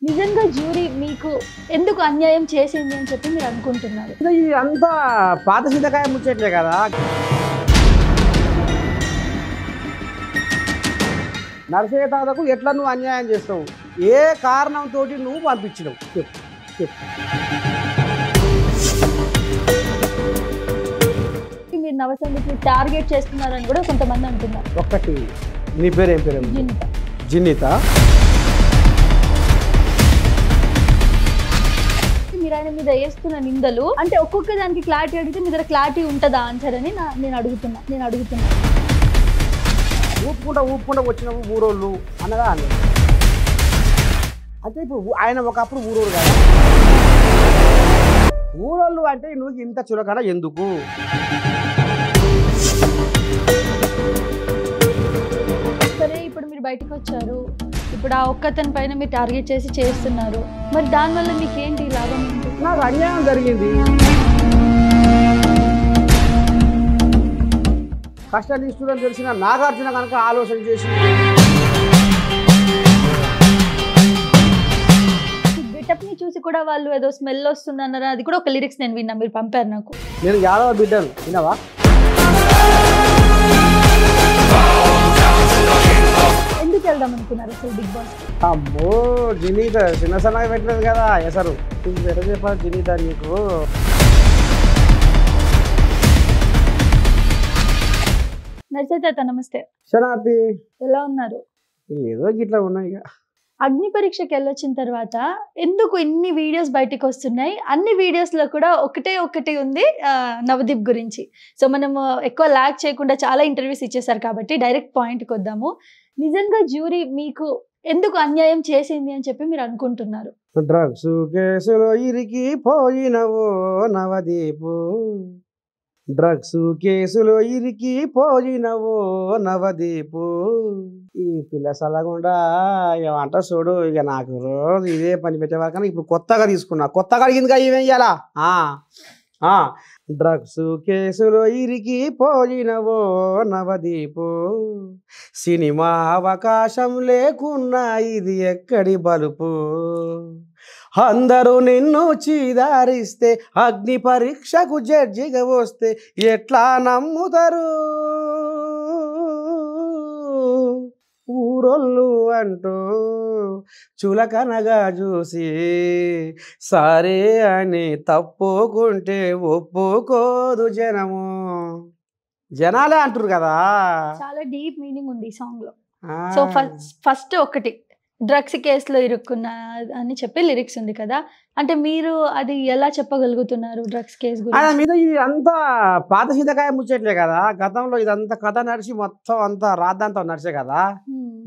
నిజంగా జ్యూరీ మీకు ఎందుకు అన్యాయం చేసింది అని చెప్పి మీరు అనుకుంటున్నారు? ఇది అంతా పాత చింతకాయ ముచ్చట్లే కదా. నరసయ్య తాతకు ఎట్లా నువ్వు అన్యాయం చేస్తావు? ఏ కారణంతో నువ్వు పంపించినావు చెప్పు చెప్పు. మీరు నవసంగీత్ని టార్గెట్ చేస్తున్నారని కూడా కొంతమంది అంటున్నారు. ఒక్కటి నీ పేరు ఏం పేరు? జిన్నిత. జిన్నిత. మీరు ఆయన మీద వేస్తున్న నిందలు అంటే ఒక్కొక్క దానికి క్లారిటీ అడిగితే మీ దగ్గర క్లారిటీ ఉంటుందా ఆన్సర్ అని నేను అడుగుతున్నా. ఊపుకుంటా వచ్చినవు ఊరోళ్ళు అన్నదా అని. అంటే ఇప్పుడు ఆయన ఒకప్పుడు ఊరోళ్ళు కదా. ఊరోళ్ళు అంటే నువ్వు ఇంత చులకన ఎందుకు? సరే ఇప్పుడు మీరు బయటకు వచ్చారు, ఇప్పుడు ఆ ఒక్కతని పైన మీరు టార్గెట్ చేసి చేస్తున్నారు, మరి దానివల్ల మీకు ఏంటి లాభం? నాకు అన్యాయం జరిగింది. కష్టాన్ని ఇస్తుందని తెలిసిన నాగార్జున కనుక ఆలోచన చేసి గెటప్ని చూసి కూడా వాళ్ళు ఏదో స్మెల్ వస్తుంది అన్నారు. అది కూడా ఒక లిరిక్స్ నేను విన్నా, మీరు పంపారు నాకు. నేను యాదవ బిడ్డను విన్నావా? ఎందుకు వెళ్దాం అనుకున్నారు అసలు బిగ్ బాస్? అమ్మో జినీత చిన్న సన్నగా పెట్టలేదు కదా ఎసరు. ఎట్లా చెప్పాలి జినీత నీకు? నర్సయ్య తాత నమస్తే. శనార్థి ఎలా ఉన్నారు? ఏదో గిట్లా ఉన్నాయి ఇక. అగ్ని పరీక్షకి వెళ్ళొచ్చిన తర్వాత ఎందుకు ఇన్ని వీడియోస్ బయటకు వస్తున్నాయి? అన్ని వీడియోస్లో కూడా ఒకటి ఉంది నవదీప్ గురించి. సో మనము ఎక్కువ ల్యాగ్ చేయకుండా చాలా ఇంటర్వ్యూస్ ఇచ్చేసారు కాబట్టి డైరెక్ట్ పాయింట్కి వద్దాము. నిజంగా జ్యూరీ మీకు ఎందుకు అన్యాయం చేసింది అని చెప్పి మీరు అనుకుంటున్నారు? డ్రగ్స్ కేసులో ఇరికి పోయినవో నవదీపు, డ్రగ్స్ కేసులో ఇరికి పోయినవో నవదీపు. ఈ పిల్ల సలగుండా ఏమంట చూడు. ఇక నాకు రోజు ఇదే పని పెట్టేవారు. ఇప్పుడు కొత్తగా తీసుకున్నా, కొత్తగా అడిగిందిగా ఇవేం చేయాలా? డ్రగ్స్ కేసులో ఇరికి పోయినవో నవదీపు, సినిమా అవకాశం లేకున్నా ఇది ఎక్కడి బలుపు, అందరూ నిన్ను చీదారిస్తే అగ్ని పరీక్షకు జడ్జిగా వస్తే ఎట్లా నమ్ముతారు ఊరోళ్ళు అంటూ చులకనగా చూసి సరే అని తప్పుకుంటే ఒప్పుకోదు జనము. జనాలే అంటారు కదా. చాలా డీప్ మీనింగ్ ఉంది ఈ సాంగ్ లో. సో ఫస్ట్ ఒకటి డ్రగ్స్ కేసులో ఇరుక్కున్నా అని చెప్పి లిరిక్స్ ఉంది కదా, అంటే మీరు అది ఎలా చెప్పగలుగుతున్నారు డ్రగ్స్ కేసు గురించి? మీద ఇది అంతా పాత చింతకాయ ముచ్చట్లే కదా. గతంలో ఇదంతా కథ నడిచి మొత్తం అంతా రాద్దంతా నడిచే కదా.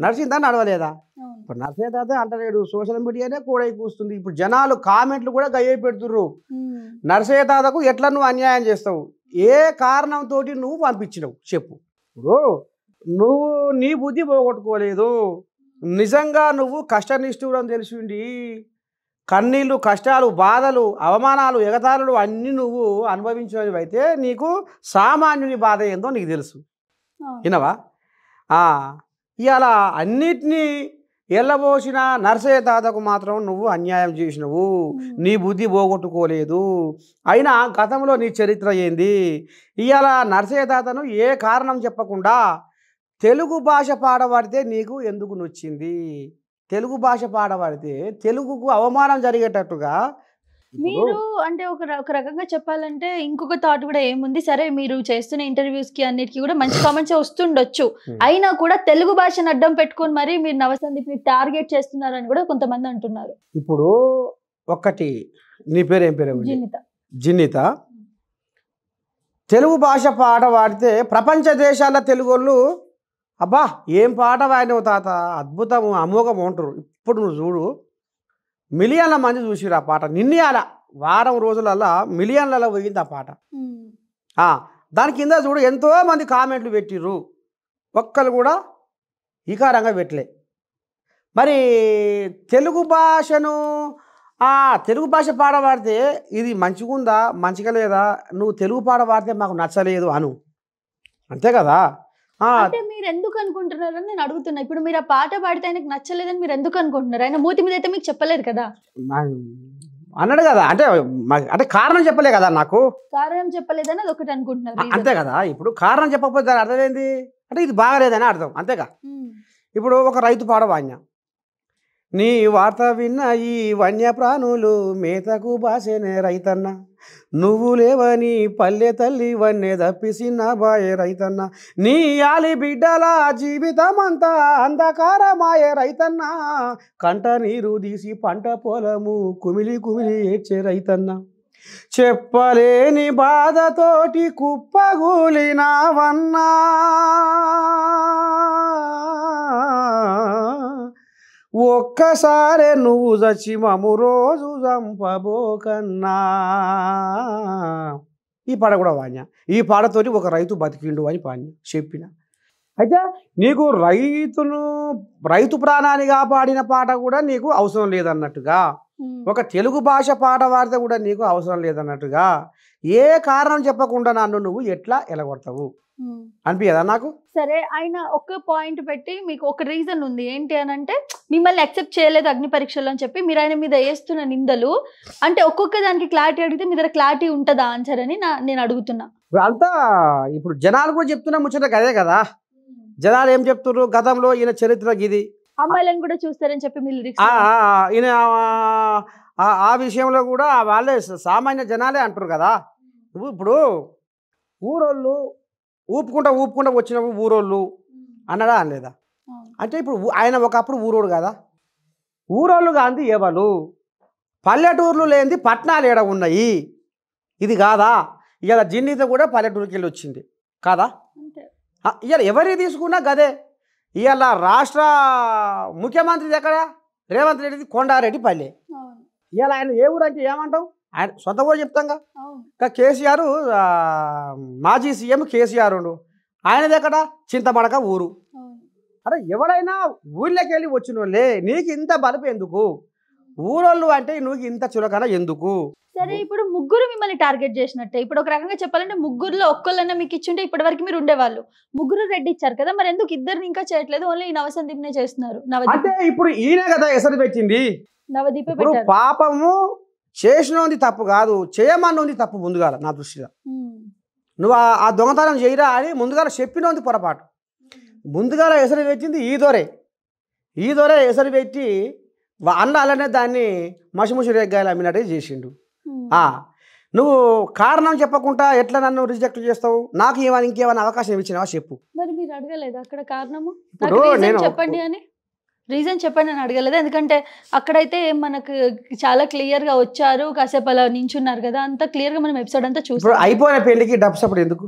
నడిచిందా నడవలేదా? ఇప్పుడు నడిచే తర్వాత అంటలేడు, సోషల్ మీడియానే కూడా కూస్తుంది. ఇప్పుడు జనాలు కామెంట్లు కూడా గయ్యే పెడుతుర్రు. నర్సయ్య తాతకు ఎట్లా నువ్వు అన్యాయం చేస్తావు? ఏ కారణంతో నువ్వు పంపించినవు చెప్పు. ఇప్పుడు నువ్వు నీ బుద్ధి పోగొట్టుకోలేదు. నిజంగా నువ్వు కష్టనిష్ఠుడు తెలిసిండి, కన్నీళ్ళు, కష్టాలు, బాధలు, అవమానాలు, ఎగతాళులు అన్నీ నువ్వు అనుభవించినవైతే నీకు సామాన్యుని బాధ ఏందో నీకు తెలుసు. వినవా? ఇవాళ అన్నిటినీ ఎల్లబోసిన నర్సయ్య తాతకు మాత్రం నువ్వు అన్యాయం చేసినవు. నీ బుద్ధి పోగొట్టుకోలేదు. అయినా గతంలో నీ చరిత్ర ఏంది? ఇవాళ నర్సయ్య తాతను ఏ కారణం చెప్పకుండా తెలుగు భాష పాడబడితే నీకు ఎందుకు నొచ్చింది? తెలుగు భాష పాడబడితే తెలుగుకు అవమానం జరిగేటట్టుగా మీరు అంటే ఒక రకంగా చెప్పాలంటే ఇంకొక థాట్ కూడా ఏముంది, సరే మీరు చేస్తున్న ఇంటర్వ్యూస్ కి అన్నిటికీ కూడా మంచి కామెంట్స్ వస్తుండొచ్చు, అయినా కూడా తెలుగు భాషను అడ్డం పెట్టుకొని మరి మీరు నవసందీప్ని టార్గెట్ చేస్తున్నారని కూడా కొంతమంది అంటున్నారు. ఇప్పుడు ఒక్కటి నీ పేరు ఏం పేరు? జిన్నిత. జిన్నిత. తెలుగు భాష పాట పాడితే ప్రపంచ దేశాల తెలుగు వాళ్ళు అబ్బా ఏం పాట పాడినవు తాత, అద్భుతము, అమోఘము అంటారు. ఇప్పుడు నువ్వు చూడు, మిలియన్ల మంది చూసిరు ఆ పాట. నిన్నయాల వారం రోజులల్లా మిలియన్లలో పోయింది ఆ పాట. దాని కింద చూడు ఎంతో మంది కామెంట్లు పెట్టిర్రు, ఒక్కరు కూడా ఈకారంగా పెట్టలే. మరి తెలుగు భాషను తెలుగు భాష పాట పాడితే ఇది మంచిగుందా మంచిగా లేదా, నువ్వు తెలుగు పాట పాడితే మాకు నచ్చలేదు అను, అంతే కదా. అంటే మీరు ఎందుకు అనుకుంటున్నారని నేను అడుగుతున్నా. ఇప్పుడు మీరు ఆ పాట పాడితే ఆయనకు నచ్చలేదని మీరు ఎందుకు అనుకుంటున్నారు? ఆయన మూతి మీద అయితే మీకు చెప్పలేదు కదా. అన్నాడు కదా, అంటే అంటే కారణం చెప్పలే కదా నాకు. కారణం చెప్పలేదని అది ఒకటి అనుకుంటున్నారు. అంతే కదా, ఇప్పుడు కారణం చెప్పకపోతే దాని అర్థం ఏంది అంటే ఇది బాగలేదని అర్థం, అంతేగా. ఇప్పుడు ఒక రైతు పాట వాణ్య, నీ వార్త విన్న ఈ వన్య ప్రాణులు మేతకు బాసేనే రైతన్న, నువ్వు లేవని పల్లె తల్లి వన్నే దప్పిసిన బాయే రైతన్న, నీ ఆలి బిడ్డల జీవితమంతా అంధకారమాయే రైతన్న, కంట నీరు తీసి పంట పొలము కుమిలి కుమిలి ఏడ్చే రైతన్న, చెప్పలేని బాధతోటి కుప్పగూలినావన్నా, ఒక్కసారే నువ్వు చచ్చి మము రోజు చంపబోకన్నా. ఈ పాట కూడా వాణ్య, ఈ పాటతోటి ఒక రైతు బతికిండు అని పాణ్య చెప్పిన. అయితే నీకు రైతు ప్రాణాన్ని కాపాడిన పాట కూడా నీకు అవసరం లేదన్నట్టుగా, ఒక తెలుగు భాష పాట పాడితే కూడా నీకు అవసరం లేదన్నట్టుగా, ఏ కారణం చెప్పకుండా నన్ను నువ్వు ఎట్లా ఎలగొడతావు అనిపించదా నాకు? సరే, ఆయన ఒక పాయింట్ పెట్టి మీకు ఒక రీజన్ ఉంది ఏంటి అని అంటే, మిమ్మల్ని యాక్సెప్ట్ చేయలేదు అగ్ని పరీక్షలు అని చెప్పి మీరు ఆయన మీద వేస్తున్న నిందలు, అంటే ఒక్కొక్క దానికి క్లారిటీ అడిగితే మీ దగ్గర క్లారిటీ ఉంటుందా ఆన్సర్ అని నేను అడుగుతున్నా. అంతా ఇప్పుడు జనాలు కూడా చెప్తున్నా ముచ్చట అదే కదా. జనాలు ఏం చెప్తున్నారు, గతంలో ఈయన చరిత్ర ఇది, అమ్మాయిలను కూడా చూస్తారని చెప్పి మీరు ఈయన ఆ విషయంలో కూడా వాళ్ళే సామాన్య జనాలే అంటారు కదా. నువ్వు ఇప్పుడు ఊరోళ్ళు ఊపుకుంటా వచ్చిన ఊరోళ్ళు అన్నడా అనలేదా? అంటే ఇప్పుడు ఆయన ఒకప్పుడు ఊరోడు కదా, ఊరోళ్ళు కాంది ఎవరు, పల్లెటూర్లు లేనిది పట్టణాలు ఏడ ఉన్నాయి, ఇది కాదా? ఇవాళ జిన్నితో కూడా పల్లెటూరుకి వెళ్ళి వచ్చింది కాదా? ఇవాళ ఎవరి తీసుకున్నా గదే. ఇవాళ రాష్ట్ర ముఖ్యమంత్రిది ఎక్కడ, రేవంత్ రెడ్డిది కొండారెడ్డి పల్లె. ఇవాళ ఆయన ఏ ఊరు అంటే ఏమంటాం, ఆయన సొంత కూడా చెప్తాంగా. కేసీఆర్ మాజీ సీఎం కేసీఆర్ ఆయనది ఎక్కడ, చింతమడక ఊరు. అరే ఎవరైనా ఊళ్ళోకి వెళ్ళి వచ్చిన వాళ్ళే, నీకు ఇంత బలుపు ఎందుకు? ఊరోళ్ళు అంటే నువ్వు ఇంత చులకన ఎందుకు? సరే, ఇప్పుడు ముగ్గురు మిమ్మల్ని టార్గెట్ చేసినట్టే. ఇప్పుడు ఒక రకంగా చెప్పాలంటే ముగ్గురులో ఒక్కళ్ళన్నా మీకు ఇచ్చుంటే ఇప్పటి వరకు మీరు ఉండేవాళ్ళు. ముగ్గురు రెడ్డి ఇచ్చారు కదా, మరి ఎందుకు ఇద్దరిని ఇంకా చేయట్లేదు, ఓన్లీ ఈ నవసందీప్నే చేస్తున్నారు? అంటే ఇప్పుడు ఈయన కదా ఎసరు పెట్టింది, నవదీపే. పాపము చేసినది తప్పు కాదు, చేయమన్నది తప్పు. ముందుగా నా దృష్టిలో నువ్వు ఆ దొంగతనం చేయరా అని ముందుగా చెప్పినది పొరపాటు. ముందుగా ఎసరు పెట్టింది ఈ దొరే ఎసరు పెట్టి అన్న అలానే దాన్ని మసిముసి రేగ్గాయలు అమ్మినట్టే చేసిండు. నువ్వు కారణం చెప్పకుండా ఎట్లా నన్ను రిజెక్ట్ చేస్తావు? నాకు ఇంకేమైనా అవకాశం ఇచ్చినావా చెప్పు. మరి మీరు అడగలేదు అక్కడ కారణము చెప్పండి అని, రీజన్ చెప్పండి అని అడగలేదు? ఎందుకంటే అక్కడైతే మనకు చాలా క్లియర్గా వచ్చారు, కాసేపు అలా నించున్నారు కదా, అంత క్లియర్గా మనం ఎపిసోడ్ అంతా చూస్తాం. అయిపోయిన పెళ్లికి డప్పు సప్పుడు ఎందుకు?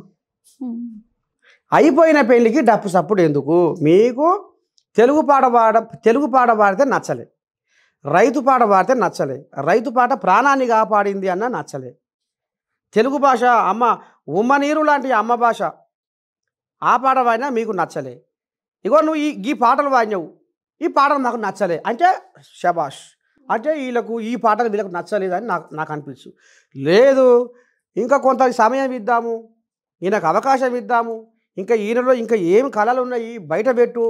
అయిపోయిన పెళ్లికి డప్పు సప్పుడు ఎందుకు? మీకు తెలుగు పాట పాడితే నచ్చలే, రైతు పాట పాడితే నచ్చలే, రైతు పాట ప్రాణాన్ని కాపాడింది అన్న నచ్చలే, తెలుగు భాష అమ్మ ఉమ్మనీరు లాంటి అమ్మ భాష ఆ పాట పాడినా మీకు నచ్చలే. ఇగో నువ్వు ఈ పాటలు పాడినావు, ఈ పాటలు మాకు నచ్చలే అంటే శబాష్, అంటే వీళ్ళకు ఈ పాటలు వీళ్ళకు నచ్చలేదని నాకు అనిపించు. లేదు, ఇంకా కొంత సమయం ఇద్దాము, ఈయనకు అవకాశం ఇద్దాము, ఇంకా ఈయనలో ఇంకా ఏం కళలు ఉన్నాయి బయట పెట్టు,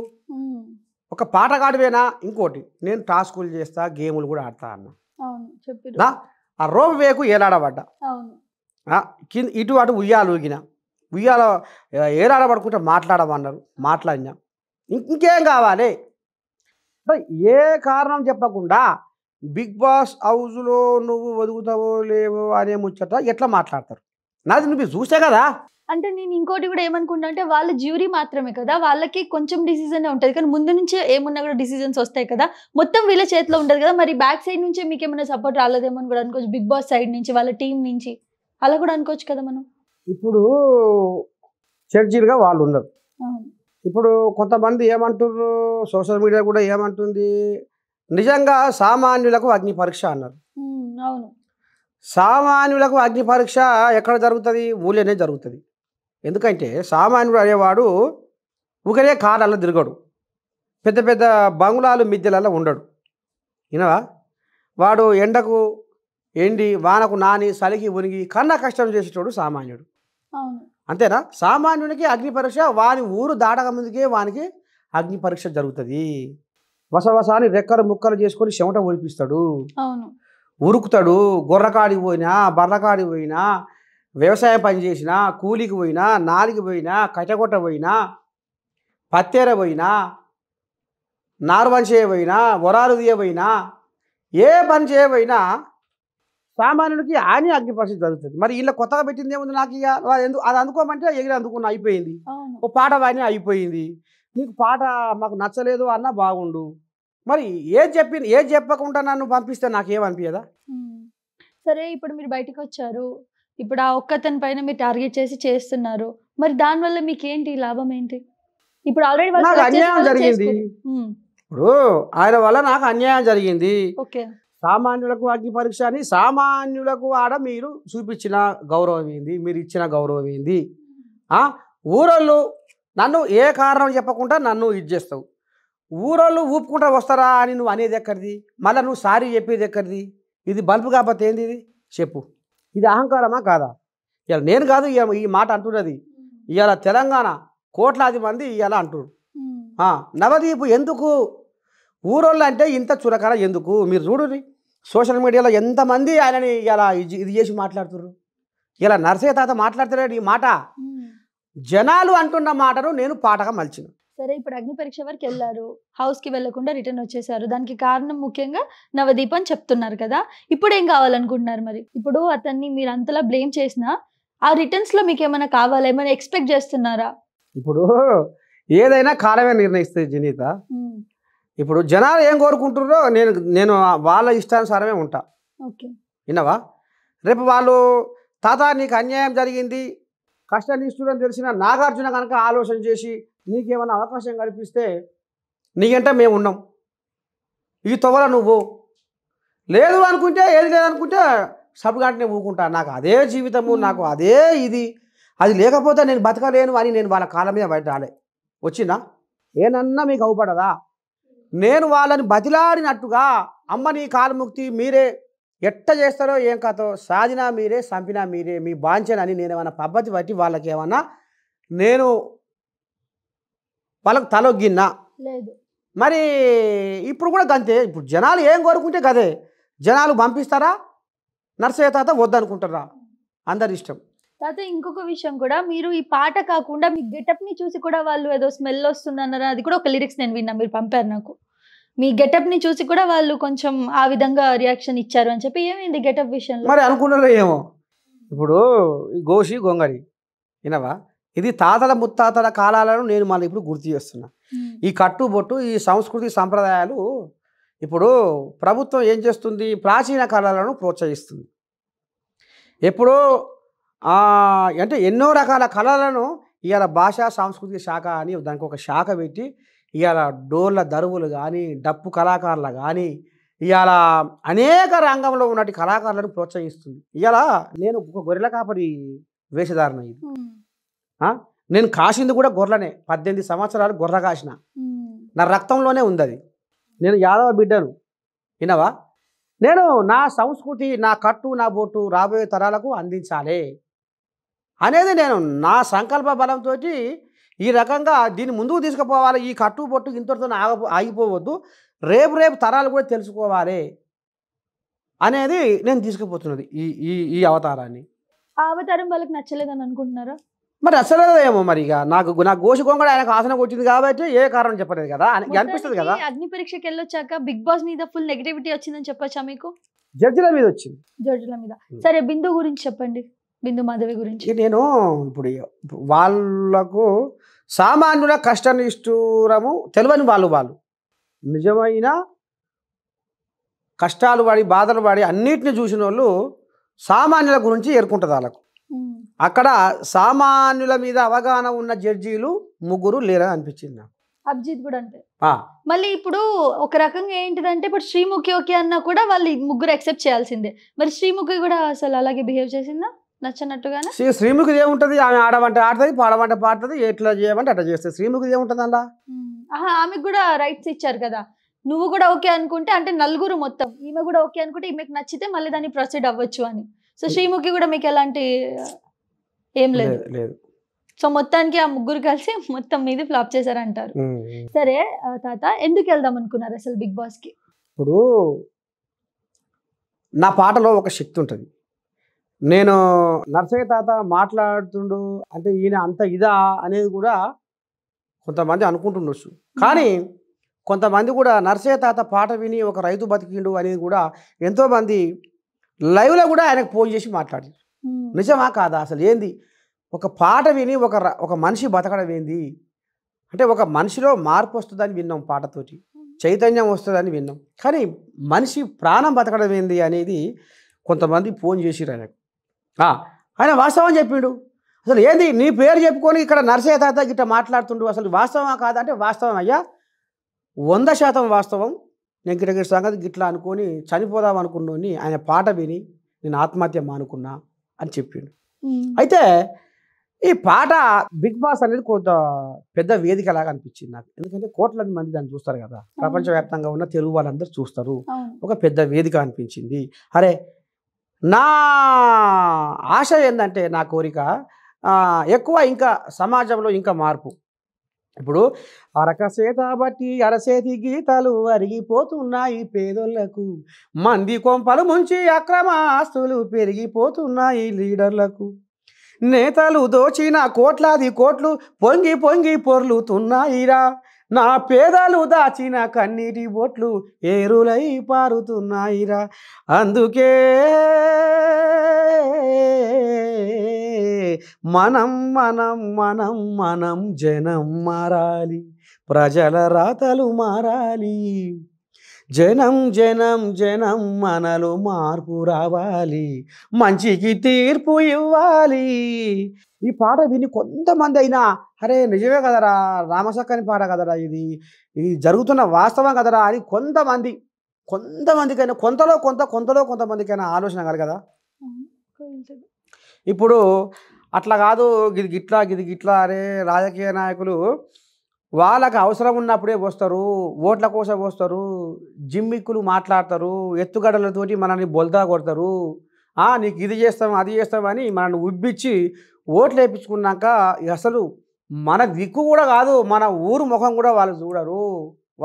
ఒక పాటగాడివేనా, ఇంకోటి నేను టాస్కులు చేస్తా, గేములు కూడా ఆడతా అన్న. ఆ రోబు వేకు ఏలాడబడ్డా, ఇటు అటు ఉయ్యాలు ఏలాడబడుకుంటే మాట్లాడమన్నారు, మాట్లాడినా. ఇంకేం కావాలి? ఏ కారణం చెప్పకుండా బిగ్ బాస్ హౌస్లో నువ్వు వదుగుతావో లేవో అనే ముచ్చట ఎట్లా మాట్లాడతారు? నాది నువ్వు చూసే కదా. అంటే నేను ఇంకోటి కూడా ఏమనుకుంటా అంటే, వాళ్ళ జ్యూరీ మాత్రమే కదా, వాళ్ళకి కొంచెం డిసిజన్ ఉంటుంది, కానీ ముందు నుంచే ఏమున్నా కూడా డిసిజన్స్ వస్తాయి కదా, మొత్తం వీళ్ళ చేతిలో ఉంటుంది కదా. మరి బ్యాక్ సైడ్ నుంచి మీకు ఏమైనా సపోర్ట్ రాలేదేమో అని కూడా అనుకోవచ్చు, బిగ్ బాస్ సైడ్ నుంచి, వాళ్ళ టీం నుంచి, అలా కూడా అనుకోవచ్చు కదా మనం. ఇప్పుడు చర్చీలుగా వాళ్ళు ఉన్నారు. ఇప్పుడు కొంతమంది ఏమంటారు, సోషల్ మీడియా కూడా ఏమంటుంది, నిజంగా సామాన్యులకు అగ్ని పరీక్ష అన్నారు. అవును, సామాన్యులకు అగ్ని పరీక్ష ఎక్కడ జరుగుతుంది? ఊళ్ళోనే జరుగుతుంది. ఎందుకంటే సామాన్యుడు అనేవాడు ఒకరే కాళ్ళల్లో తిరగడు, పెద్ద పెద్ద బంగుళాలు మిద్దెలలో ఉండడు. వినవా? వాడు ఎండకు ఎండి వానకు నాని చలికి ఉనిగి కన్నా కష్టం చేసేటోడు సామాన్యుడు. అంతేనా? సామాన్యునికి అగ్ని పరీక్ష వాని ఊరు దాటక ముందుకే వానికి అగ్ని పరీక్ష జరుగుతుంది. వసవసాని రెక్కలు ముక్కలు చేసుకొని చెమట ఒలిపిస్తాడు, ఉరుకుతాడు. గొర్రకాడికి పోయినా, బర్రకాడికి పోయినా, వ్యవసాయం పని చేసినా, కూలికి పోయినా, నాలికి పోయినా, కట్టెకొట్ట పోయినా, పత్తేర పోయినా, నార్వన్ చేయబోయినా, వరాలు తీయబోయినా, ఏ పని చేయబోయినా సామాన్యుడికి ఆని అగ్ని పరిస్థితి జరుగుతుంది. మరి ఇలా కొత్తగా పెట్టింది ఏముంది? నాకు ఇక ఎందుకు అది అందుకోమంటే ఎగిరి అందుకున్న అయిపోయింది. ఓ పాట వాడిని అయిపోయింది. నీకు పాట మాకు నచ్చలేదు అన్న బాగుండు. మరి ఏది చెప్పకుండా నన్ను పంపిస్తే నాకేమనిపించదా? సరే, ఇప్పుడు మీరు బయటకు వచ్చారు, ఇప్పుడు ఆ ఒక్కతని పైన మీరు టార్గెట్ చేసి చేస్తున్నారు. మరి దానివల్ల మీకేంటి లాభం ఏంటి? ఇప్పుడు ఆల్రెడీ నాకు అన్యాయం జరిగింది. ఇప్పుడు ఆయన వల్ల నాకు అన్యాయం జరిగింది. సామాన్యులకు అగ్ని పరీక్ష అని సామాన్యులకు ఆడ మీరు చూపించిన గౌరవం ఏంది? మీరు ఇచ్చిన గౌరవం ఏంది? ఊరోళ్ళు నన్ను ఏ కారణం చెప్పకుండా నన్ను ఇది చేస్తావు. ఊరోళ్ళు ఊపుకుంటా వస్తారా అని నువ్వు అనేది ఎక్కడిది? మళ్ళీ నువ్వు సారీ చెప్పేది ఎక్కడిది? ఇది బల్బు కాకపోతే ఏంది? ఇది చెప్పు. ఇది అహంకారమా కాదా? ఇవాళ నేను కాదు ఈ మాట అంటున్నది. ఇవాళ తెలంగాణ కోట్లాది మంది ఇవాళ అంటున్నారు. నవదీప్ ఎందుకు ఊరోళ్ళు అంటే ఇంత చురకర ఎందుకు? మీరు చూడండి, సోషల్ మీడియాలో ఎంతమంది ఆయనని ఇలా ఇది చేసి మాట్లాడుతున్నారు. ఇలా నర్సయ్య తాత మాట్లాడుతున్నాడు ఈ మాట. జనాలు అంటున్న మాటను నేను పాటగా మలిచిన. సరే, ఇప్పుడు అగ్ని పరీక్ష వరకు వెళ్ళారు, హౌస్కి వెళ్లకుండా రిటర్న్ వచ్చేసారు. దానికి కారణం ముఖ్యంగా నవదీప్ అని చెప్తున్నారు కదా. ఇప్పుడు ఏం కావాలనుకుంటున్నారు? మరి ఇప్పుడు అతన్ని మీరు అంతలా బ్లేమ్ చేసినా ఆ రిటర్న్స్ లో మీకు ఏమైనా కావాలా? ఏమైనా ఎక్స్పెక్ట్ చేస్తున్నారా? ఇప్పుడు ఏదైనా కాలమే నిర్ణయిస్తుంది జనీత. ఇప్పుడు జనాలు ఏం కోరుకుంటున్నారో నేను వాళ్ళ ఇష్టానుసారమే ఉంటా. విన్నావా? రేపు వాళ్ళు తాత నీకు అన్యాయం జరిగింది, కష్టనిష్ఠుడని తెలిసిన నాగార్జున కనుక ఆలోచన చేసి నీకేమైనా అవకాశం కల్పిస్తే నీకంటే మేము ఉన్నాం, ఈ తొవల నువ్వు లేదు అనుకుంటే ఏది లేదనుకుంటే సబ్గాంటనే ఊకుంటా. నాకు అదే జీవితము, నాకు అదే ఇది, అది లేకపోతే నేను బతకలేను అని నేను వాళ్ళ కాళ్ళ మీద బయట రాలే వచ్చినా ఏనన్నా మీకు అవుపడదా? నేను వాళ్ళని బతిలాడినట్టుగా అమ్మ నీ కాలుముక్తి మీరే ఎట్ట చేస్తారో ఏం కథో, సాధినా మీరే, చంపినా మీరే, మీ బాంచనని నేను ఏమన్నా పద్ధతి బట్టి వాళ్ళకి ఏమన్నా నేను వాళ్ళకు తలొగ్గిన్నా లేదు. మరి ఇప్పుడు కూడా గంతే. ఇప్పుడు జనాలు ఏం కోరుకుంటే గదే. జనాలు పంపిస్తారా, నర్సయ్య తాత వద్దనుకుంటారా, అందరి ఇష్టం. తాత ఇంకొక విషయం కూడా, మీరు ఈ పాట కాకుండా మీ గెటప్ ని చూసి కూడా వాళ్ళు ఏదో స్మెల్ వస్తుంది అన్నారు. అది కూడా ఒక లిరిక్స్ నేను విన్నా, మీరు పంపారు నాకు. మీ గెటప్ ని చూసి కూడా వాళ్ళు కొంచెం ఆ విధంగా రియాక్షన్ ఇచ్చారు అని చెప్పి. ఏమైంది గెటప్ విషయంలో? మరి అనుకున్నారో ఏమో. ఇప్పుడు ఈ గోషి గొంగడి వినవా, ఇది తాతల ముత్తాతల కాలాలను నేను మళ్ళీ ఇప్పుడు గుర్తు చేస్తున్నా. ఈ కట్టుబొట్టు, ఈ సంస్కృతి సంప్రదాయాలు ఇప్పుడు ప్రభుత్వం ఏం చేస్తుంది? ప్రాచీన కళలను ప్రోత్సహిస్తుంది. ఎప్పుడో అంటే ఎన్నో రకాల కళలను ఇవాళ భాషా సాంస్కృతిక శాఖ అని దానికి ఒక శాఖ పెట్టి ఇవాళ డోర్ల దరువులు కానీ, డప్పు కళాకారులు కానీ, ఇవాళ అనేక రంగంలో ఉన్నటి కళాకారులను ప్రోత్సహిస్తుంది. ఇవాళ నేను ఒక గొర్రెల కాపరి వేషధారణ ఇది. నేను కాసింది కూడా గొర్రెలనే. 18 సంవత్సరాలు గొర్రె కాసిన. నా రక్తంలోనే ఉంది అది. నేను యాదవ బిడ్డను. వినవా? నేను నా సంస్కృతి, నా కట్టు, నా బొట్టు రాబోయే తరాలకు అందించాలి అనేది నేను నా సంకల్ప బలంతో ఈ రకంగా దీన్ని ముందుకు తీసుకుపోవాలి. ఈ కట్టు బొట్టు ఇంతటితో ఆగిపోవద్దు, రేపు తరాలు కూడా తెలుసుకోవాలి అనేది నేను తీసుకుపోతున్నది ఈ అవతారాన్ని. ఆ అవతారం వాళ్ళకి నచ్చలేదని అనుకుంటున్నారా? మరి అసలు ఏమో మరి ఇక నాకు గోషి గొంగడ ఆయనకు ఆసన కొట్టింది కాబట్టి ఏ కారణం చెప్పలేదు కదా అని అనిపిస్తుంది కదా. అగ్ని పరీక్షకి వెళ్ళొచ్చాక బిగ్ బాస్ మీద ఫుల్ నెగటివిటీ వచ్చిందని చెప్పొచ్చా మీకు? జడ్జిల మీద వచ్చింది. జడ్జిల మీద. సరే, బిందు గురించి చెప్పండి, బిందు మాధవి గురించి. నేను ఇప్పుడు వాళ్ళకు సామాన్యుల కష్టనిష్ఠూరము తెలియని వాళ్ళు నిజమైన కష్టాలు పడి బాధలు పడి అన్నిటిని చూసిన వాళ్ళు సామాన్యుల గురించి ఎరుకుంటుంది. వాళ్ళకు అక్కడ సామాన్యుల మీద అవగాహన ఉన్న జడ్జీలు 3 లేరని అనిపించింది నాకు. అభిజిత్ కూడా అంటే మళ్ళీ ఇప్పుడు ఒక రకంగా ఏంటిదంటే, ఇప్పుడు శ్రీముఖి ఓకే అన్నా కూడా వాళ్ళు 3 యాక్సెప్ట్ చేయాల్సిందే. మరి శ్రీముఖి కూడా అసలు అలాగే బిహేవ్ చేసిందా నచ్చనట్టుగానే? శ్రీముఖి ఏముంటది? ఆమె ఆడమంటే ఆడుతుంది, పాడమంటే పాడుతుంది, ఎట్లా చేయమంటే అట్లా చేస్తుంది. శ్రీముఖి ఏముంటుంది అలా? ఆమెకు కూడా రైట్స్ ఇచ్చారు కదా. నువ్వు కూడా ఓకే అనుకుంటే, అంటే నలుగురు మొత్తం, ఈమె కూడా ఓకే అనుకుంటే ఈమెకు నచ్చితే మళ్ళీ దాన్ని ప్రొసీడ్ అవ్వచ్చు అని. సో శ్రీముఖి కూడా మీకు ఎలాంటి ఏం లేదు? సో మొత్తానికి ఆ ముగ్గురు కలిసి మొత్తం మీద ఫ్లాప్ చేశారంటారు. సరే తాత, ఎందుకు వెళ్దాం అనుకున్నారు అసలు బిగ్ బాస్ కి? ఇప్పుడు నా పాటలో ఒక శక్తి ఉంటుంది. నేను నర్సయ్య తాత మాట్లాడుతుండు అంటే ఈయన అంత ఇదా అనేది కూడా కొంతమంది అనుకుంటుండొచ్చు. కానీ కొంతమంది కూడా నర్సయ్య తాత పాట విని ఒక రైతు బతికిండు అనేది కూడా ఎంతోమంది లైవ్లో కూడా ఆయనకు ఫోన్ చేసి మాట్లాడారు. నిజమా కాదా? అసలు ఏంది ఒక పాట విని ఒక మనిషి బతకడం ఏంది అంటే ఒక మనిషిలో మార్పు వస్తుందని విన్నాం, పాటతోటి చైతన్యం వస్తుందని విన్నాం. కానీ మనిషి ప్రాణం బతకడం ఏంది అనేది కొంతమంది ఫోన్ చేసిరు ఆయనకు. ఆయన వాస్తవం చెప్పిండు. అసలు ఏంది నీ పేరు చెప్పుకొని ఇక్కడ నర్సయ్య తాత గిట్ట మాట్లాడుతుండు, అసలు వాస్తవమా కాదంటే వాస్తవం అయ్యా, 100% వాస్తవం. నేను గిట్ట సంగతి గిట్లా అనుకొని చనిపోదాం అనుకున్నాని ఆయన పాట విని నేను ఆత్మహత్య మానుకున్నా అని చెప్పిండు. అయితే ఈ పాట బిగ్ బాస్ అనేది కొంత పెద్ద వేదిక లాగా అనిపించింది నాకు. ఎందుకంటే కోట్లాది మంది దాన్ని చూస్తారు కదా, ప్రపంచవ్యాప్తంగా ఉన్న తెలుగు వాళ్ళందరూ చూస్తారు. ఒక పెద్ద వేదిక అనిపించింది. అరే నా ఆశ ఏంటంటే, నా కోరిక ఎక్కువ ఇంకా సమాజంలో ఇంకా మార్పు. ఇప్పుడు అరకసేత బట్టి అరసేతి గీతాలు అరిగిపోతున్నాయి పేదోళ్లకు, మంది కొంపలు ముంచి అక్రమ ఆస్తులు పెరిగిపోతున్నాయి లీడర్లకు, నేతలు దోచిన కోట్లాది కోట్లు పొంగి పొంగి పొర్లుతున్నాయిరా, నా పేదలు దాచిన కన్నీటి బొట్లు ఏరులై పారుతున్నాయిరా, అందుకే మనం మనం మనం మనం జనం మారాలి, ప్రజల రాతలు మారాలి, జనం జనం జనం మనలో మార్పు రావాలి, మంచికి తీర్పు ఇవ్వాలి. ఈ పాట విని కొంతమంది అయినా అరే నిజమే కదరా, రామసక్కని పాట కదరా, ఇది జరుగుతున్న వాస్తవం కదరా అని కొంతమందికైనా కొంతమందికైనా ఆలోచన కలగదా? ఇప్పుడు అట్లా కాదు, గిది గిట్లా అరే రాజకీయ నాయకులు వాళ్ళకి అవసరం ఉన్నప్పుడే వస్తారు, ఓట్ల కోసం వస్తారు, జిమ్మిక్కులు మాట్లాడతారు, ఎత్తుగడలతోటి మనల్ని బొల్తా కొడతారు, నీకు ఇది చేస్తాం అది చేస్తామని మనల్ని ఉబ్బిచ్చి ఓట్లు వేయించుకున్నాక అసలు మన దిక్కు కూడా కాదు, మన ఊరు ముఖం కూడా వాళ్ళు చూడరు,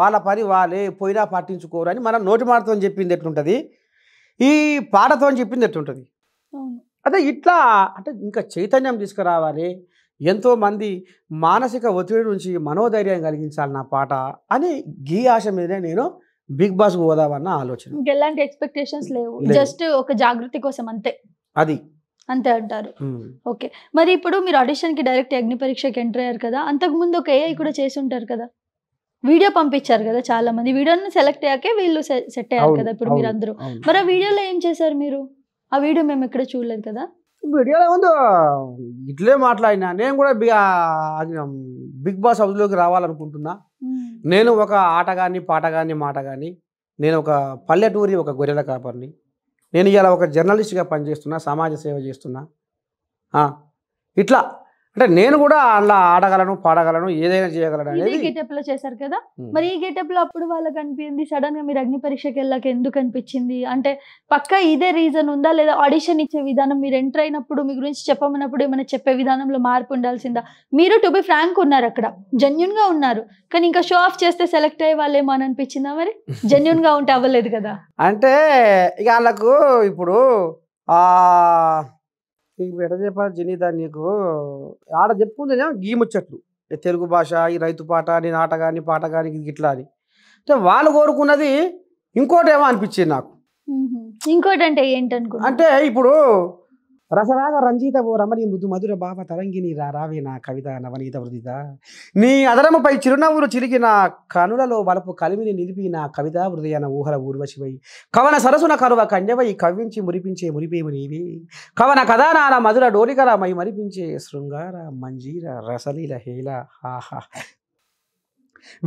వాళ్ళ పని వాళ్ళే పోయినా పట్టించుకోరు అని మనం నోటి మాటతో చెప్పింది ఎట్లుంటుంది, ఈ పాటతో చెప్పింది ఎట్లుంటుంది. అదే ఇట్లా అంటే ఇంకా చైతన్యం తీసుకురావాలి, ఎంతోమంది మానసిక ఒత్తిడి నుంచి మనోధైర్యం కలిగించాలి నా పాట అని గీ ఆశ మీదే నేను బిగ్ బాస్ పోదామన్న ఆలోచన. ఎలాంటి ఎక్స్పెక్టేషన్స్ లేవు, జస్ట్ ఒక జాగృతి కోసం అంతే. అది అంతే అంటారు. ఓకే, మరి ఇప్పుడు మీరు ఆడిషన్ కి డైరెక్ట్ అగ్ని పరీక్షకి ఎంటర్ అయ్యారు కదా, అంతకు ముందు ఒక ఏఐ కూడా చేసి ఉంటారు కదా, వీడియో పంపించారు కదా చాలా మంది, వీడియోని సెలెక్ట్ అయ్యాకే వీళ్ళు సెట్ అయ్యారు కదా ఇప్పుడు మీరు అందరూ. మరి ఆ వీడియోలో ఏం చేశారు మీరు? ఆ వీడియో మేము ఎక్కడ చూడలేదు కదా. వీడియోలో ముందు ఇట్లే మాట్లాడినా, నేను కూడా బిగ్ బాస్ హౌస్లోకి రావాలనుకుంటున్నా. నేను ఒక ఆటగాన్ని, పాటగాన్ని, మాటగాన్ని, నేను ఒక పల్లెటూరి ఒక గొర్రెల కాపర్ని, నేను ఇలా ఒక జర్నలిస్ట్గా పనిచేస్తున్నా, సమాజ సేవ చేస్తున్నా. ఇట్లా అంటే నేను కూడా అలా ఆడగలను, పాడగలను, ఏదైనా చేయగలను అనేది గెటప్ లో చేశారు కదా. మరి ఈ గెటప్ లో అప్పుడు వాళ్ళకి అనిపించింది, సడన్ గా మీరు అగ్ని పరీక్షకి వెళ్ళాక ఎందుకు అనిపించింది అంటే పక్కా ఇదే రీజన్ ఉందా, లేదా ఆడిషన్ ఇచ్చే విధానం, మీరు ఎంటర్ అయినప్పుడు మీ గురించి చెప్పమన్నప్పుడు ఏమైనా చెప్పే విధానంలో మార్పు ఉండాల్సిందా? మీరు టు బి ఫ్రాంక్ ఉన్నారు, అక్కడ జెన్యున్ గా ఉన్నారు, కానీ ఇంకా షో ఆఫ్ చేస్తే సెలెక్ట్ అయ్యే వాళ్ళేమో అని అనిపించిందా? మరి జెన్యున్ గా ఉంటే అవ్వలేదు కదా. అంటే ఇక వాళ్ళకు ఇప్పుడు ఎట్లా చెప్పాలి జనీత, నీకు ఆడ చెప్పుకుంటే గీ ముచ్చట్లు, తెలుగు భాష, ఈ రైతు పాట, నేను ఆట కానీ పాట కానీ ఇట్లా అని, అంటే వాళ్ళు కోరుకున్నది ఇంకోటి ఏమో అనిపించింది నాకు. ఇంకోటి అంటే ఏంటనుకో అంటే ఇప్పుడు రసరాగ రంజిత ఓ రమణి మృదు మధుర భావ తరంగిణి రావే నా కవిత నవనీత వృదిత, నీ అదరముపై చిరునవ్వులు చిరిగిన కనులలో వలపు కలిమిని నిలిపి నా కవిత హృదయన ఊహల ఊర్వశివై, కవన సరసున కరువ కన్యవై కవ్వించి మురిపించే మురిపేము నీవే, కవన కథానాన మధుర డోలికర మై మరిపించే శృంగార మంజీర రసలీల హేల హాహా,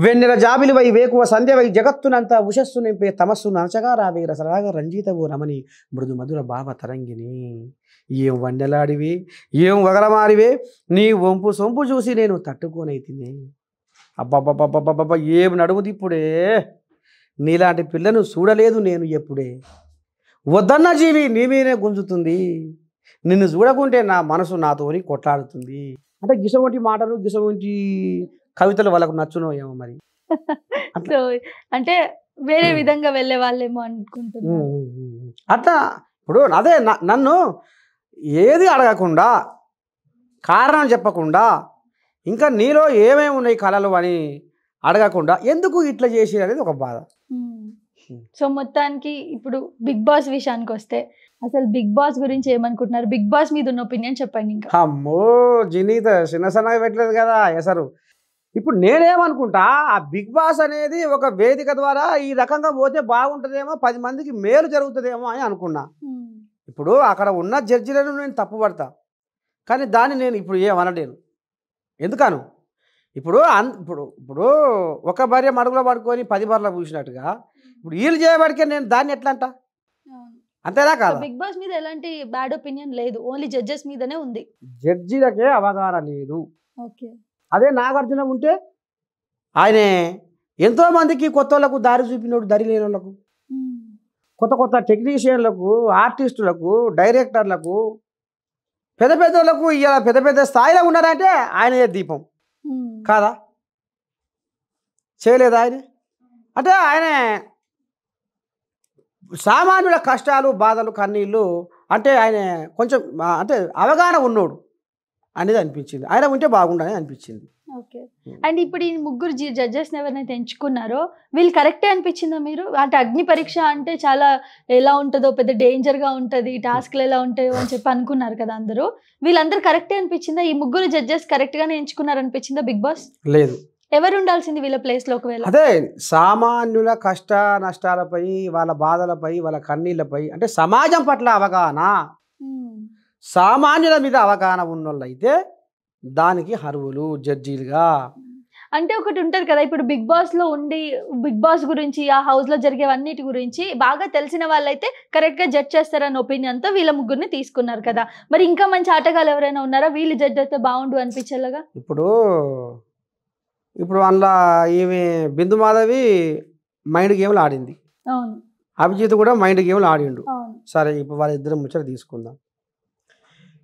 వెన్నెల జాబిలివై వేకువ సంధ్యవై జగత్తునంతా ఉషస్సు నింపే తమస్సు నచగా రావే రసరాగ రంజితవు రమణి మృదు మధుర భావ తరంగిణి, ఏం వన్నెలాడివే ఏం వగలమారివే, నీ వంపు సొంపు చూసి నేను తట్టుకోనైతినే, అబ్బబ్బబ్బబ్బబ్బబ్బ ఏం నడుముది ఇప్పుడే, నీలాంటి పిల్లను చూడలేదు నేను ఎప్పుడే, వద్దన్న జీవి నీ మీదే గుంజుతుంది, నిన్ను చూడకుంటే నా మనసు నాతోని కొట్లాడుతుంది అంటే గిసవంటి మాటలు గిసవంటి కవితలు వాళ్ళకు నచ్చునో ఏమో మరి. సో అంటే వేరే విధంగా వెళ్ళే వాళ్ళేమో అనుకుంటున్నాను. అట్లా ఇప్పుడు అదే నన్ను ఏది అడగకుండా కారణం చెప్పకుండా ఇంకా నీలో ఏమేమి ఉన్నాయి కళలు అని అడగకుండా ఎందుకు ఇట్లా చేసి అనేది ఒక బాధ. సో మొత్తానికి ఇప్పుడు బిగ్ బాస్ విషయానికి వస్తే అసలు బిగ్ బాస్ గురించి ఏమనుకుంటున్నారు? బిగ్ బాస్ మీద ఉన్న ఒపీనియన్ చెప్పండి. ఇంకా అమ్మో జీనీత చిన్న సన్నగా పెట్టలేదు కదా ఎసరు. ఇప్పుడు నేనేమనుకుంటా ఆ బిగ్ బాస్ అనేది ఒక వేదిక ద్వారా ఈ రకంగా పోతే బాగుంటుందేమో 10 మందికి మేలు జరుగుతుందేమో అని అనుకున్నా. ఇప్పుడు అక్కడ ఉన్న జడ్జిలను నేను తప్పుపడతా కానీ దాన్ని నేను ఇప్పుడు ఏమనలేను. ఎందుకను ఇప్పుడు ఇప్పుడు ఇప్పుడు ఒక భార్య మడుగులో పడుకొని 10 బర్రెలు పూసినట్టుగా ఇప్పుడు వీళ్ళు చేయబడికే నేను దాన్ని ఎట్లా అంట అంతేనా కాదు. బిగ్ బాస్ మీద ఎలాంటి బ్యాడ్ ఒపీనియన్ లేదు, ఓన్లీ జడ్జెస్ మీదనే ఉంది. జడ్జిలకే అవగాహన లేదు. ఓకే అదే నాగార్జున ఉంటే ఆయనే ఎంతో మందికి కొత్త వాళ్ళకు దారి చూపినోడు, దరి లేని వాళ్ళకు, కొత్త కొత్త టెక్నీషియన్లకు, ఆర్టిస్టులకు, డైరెక్టర్లకు, పెద్ద పెద్ద వాళ్ళకు ఇలా పెద్ద పెద్ద స్థాయిలో ఉన్నారంటే ఆయనదే దీపం కాదా? చేయలేదా ఆయన? అంటే ఆయన సామాన్యుల కష్టాలు బాధలు కన్నీళ్ళు అంటే ఆయన కొంచెం అంటే అవగాహన ఉన్నోడు అనేది అనిపించింది. ఆయన ఉంటే బాగుండని అనిపించింది. ఓకే. అండ్ ఇప్పుడు ఈ ముగ్గురు జడ్జెస్ని ఎవరినైతే ఎంచుకున్నారో వీళ్ళు కరెక్టే అనిపించిందా మీరు? అంటే అగ్ని పరీక్ష అంటే చాలా ఎలా ఉంటుందో, పెద్ద డేంజర్గా ఉంటుంది, టాస్క్లు ఎలా ఉంటాయో అని చెప్పి అనుకున్నారు కదా అందరూ. వీళ్ళందరూ కరెక్టే అనిపించిందా? ఈ ముగ్గురు జడ్జెస్ కరెక్ట్గానే ఎంచుకున్నారు అనిపించిందా బిగ్ బాస్? లేదు. ఎవరు ఉండాల్సింది వీళ్ళ ప్లేస్లో ఒకవేళ? అదే సామాన్యుల కష్ట నష్టాలపై, వాళ్ళ బాధలపై, వాళ్ళ కన్నీళ్ళపై అంటే సమాజం పట్ల అవగాహన, సామాన్యుల మీద అవగాహన ఉన్నోళ్ళు అయితే దానికి అర్హులు జడ్జీలుగా. అంటే ఒకటి ఉంటుంది కదా, ఇప్పుడు బిగ్ బాస్లో ఉండి బిగ్ బాస్ గురించి ఆ హౌస్లో జరిగేవన్నిటి గురించి బాగా తెలిసిన వాళ్ళైతే కరెక్ట్గా జడ్జ్ చేస్తారన్న ఒపీనియన్తో వీళ్ళ ముగ్గురిని తీసుకున్నారు కదా. మరి ఇంకా మంచి ఆటగాళ్ళు ఎవరైనా ఉన్నారా వీళ్ళు జడ్జ్ అయితే బాగుండు అనిపించేలాగా? ఇప్పుడు అందులో ఈమె బిందు మాధవి మైండ్ గేమ్లు ఆడింది, అవును, అభిజిత్ కూడా మైండ్ గేమ్లు ఆడిండు. అవును. సరే ఇప్పుడు వాళ్ళిద్దరు ముచ్చట తీసుకుందాం.